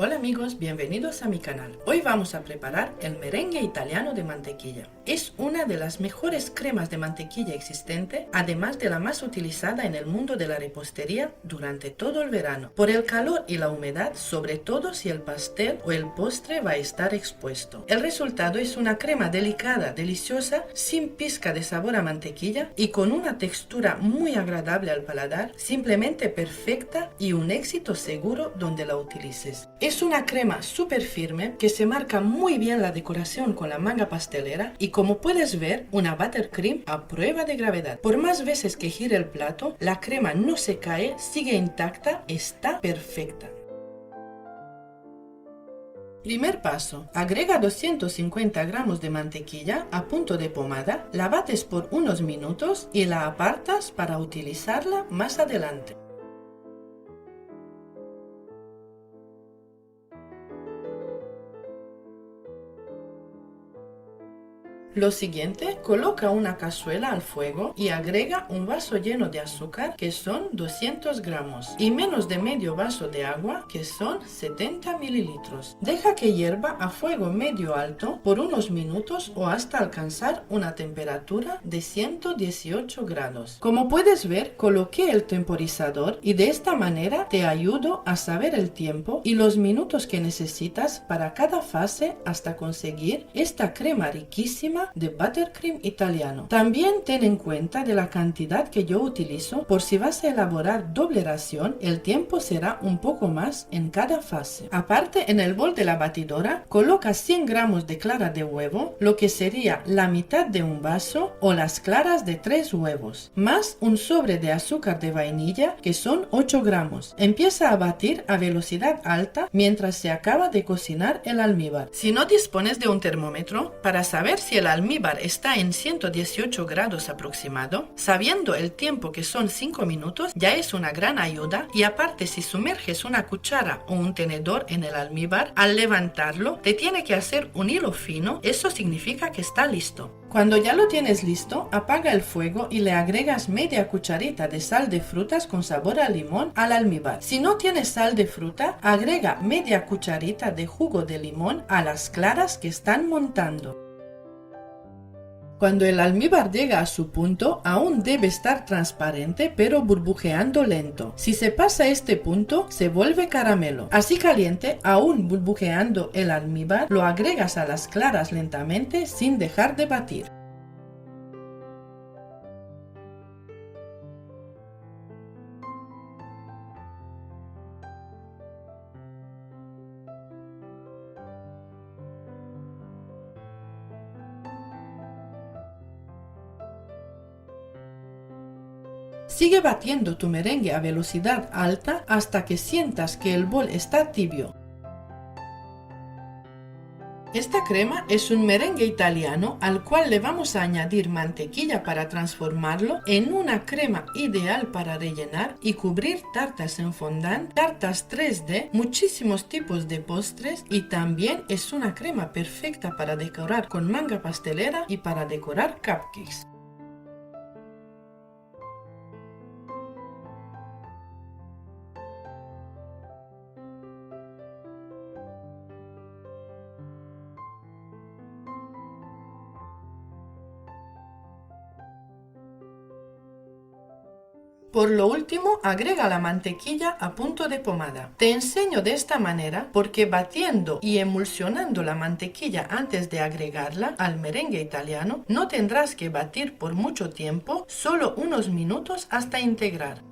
Hola amigos, bienvenidos a mi canal. Hoy vamos a preparar el merengue italiano de mantequilla. Es una de las mejores cremas de mantequilla existente, además de la más utilizada en el mundo de la repostería durante todo el verano, por el calor y la humedad, sobre todo si el pastel o el postre va a estar expuesto. El resultado es una crema delicada, deliciosa, sin pizca de sabor a mantequilla y con una textura muy agradable al paladar, simplemente perfecta y un éxito seguro donde la utilices. Es una crema súper firme que se marca muy bien la decoración con la manga pastelera y como puedes ver, una buttercream a prueba de gravedad. Por más veces que gire el plato, la crema no se cae, sigue intacta, está perfecta. Primer paso, agrega 250 gramos de mantequilla a punto de pomada, la bates por unos minutos y la apartas para utilizarla más adelante. Lo siguiente, coloca una cazuela al fuego y agrega un vaso lleno de azúcar que son 200 gramos y menos de medio vaso de agua que son 70 mililitros. Deja que hierva a fuego medio alto por unos minutos o hasta alcanzar una temperatura de 118 grados. Como puedes ver, coloqué el temporizador y de esta manera te ayudo a saber el tiempo y los minutos que necesitas para cada fase hasta conseguir esta crema riquísima de buttercream italiano. También ten en cuenta de la cantidad que yo utilizo, por si vas a elaborar doble ración, el tiempo será un poco más en cada fase. Aparte, en el bol de la batidora, coloca 100 gramos de clara de huevo, lo que sería la mitad de un vaso o las claras de 3 huevos, más un sobre de azúcar de vainilla que son 8 gramos. Empieza a batir a velocidad alta mientras se acaba de cocinar el almíbar. Si no dispones de un termómetro, para saber si el almíbar está en 118 grados aproximado, sabiendo el tiempo que son 5 minutos, ya es una gran ayuda y aparte si sumerges una cuchara o un tenedor en el almíbar, al levantarlo te tiene que hacer un hilo fino, eso significa que está listo. Cuando ya lo tienes listo, apaga el fuego y le agregas media cucharita de sal de frutas con sabor a limón al almíbar. Si no tienes sal de fruta, agrega media cucharita de jugo de limón a las claras que están montando. Cuando el almíbar llega a su punto, aún debe estar transparente pero burbujeando lento. Si se pasa este punto, se vuelve caramelo. Así caliente, aún burbujeando el almíbar, lo agregas a las claras lentamente sin dejar de batir. Sigue batiendo tu merengue a velocidad alta hasta que sientas que el bol está tibio. Esta crema es un merengue italiano al cual le vamos a añadir mantequilla para transformarlo en una crema ideal para rellenar y cubrir tartas en fondant, tartas 3D, muchísimos tipos de postres y también es una crema perfecta para decorar con manga pastelera y para decorar cupcakes. Por lo último, agrega la mantequilla a punto de pomada. Te enseño de esta manera porque batiendo y emulsionando la mantequilla antes de agregarla al merengue italiano, no tendrás que batir por mucho tiempo, solo unos minutos hasta integrar.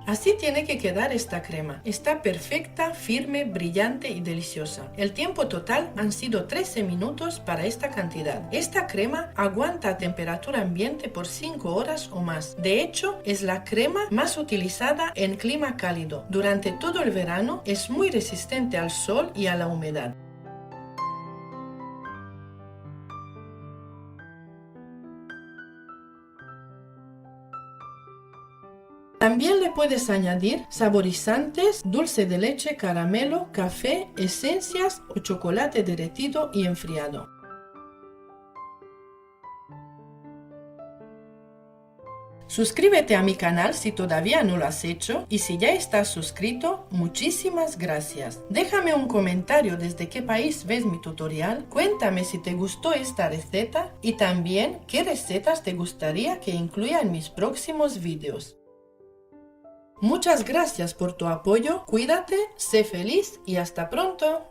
Así tiene que quedar esta crema. Está perfecta, firme, brillante y deliciosa. El tiempo total han sido 13 minutos para esta cantidad. Esta crema aguanta a temperatura ambiente por 5 horas o más. De hecho, es la crema más utilizada en clima cálido. Durante todo el verano es muy resistente al sol y a la humedad. También le puedes añadir saborizantes, dulce de leche, caramelo, café, esencias o chocolate derretido y enfriado. Suscríbete a mi canal si todavía no lo has hecho y si ya estás suscrito, muchísimas gracias. Déjame un comentario desde qué país ves mi tutorial, cuéntame si te gustó esta receta y también qué recetas te gustaría que incluya en mis próximos vídeos. Muchas gracias por tu apoyo, cuídate, sé feliz y hasta pronto.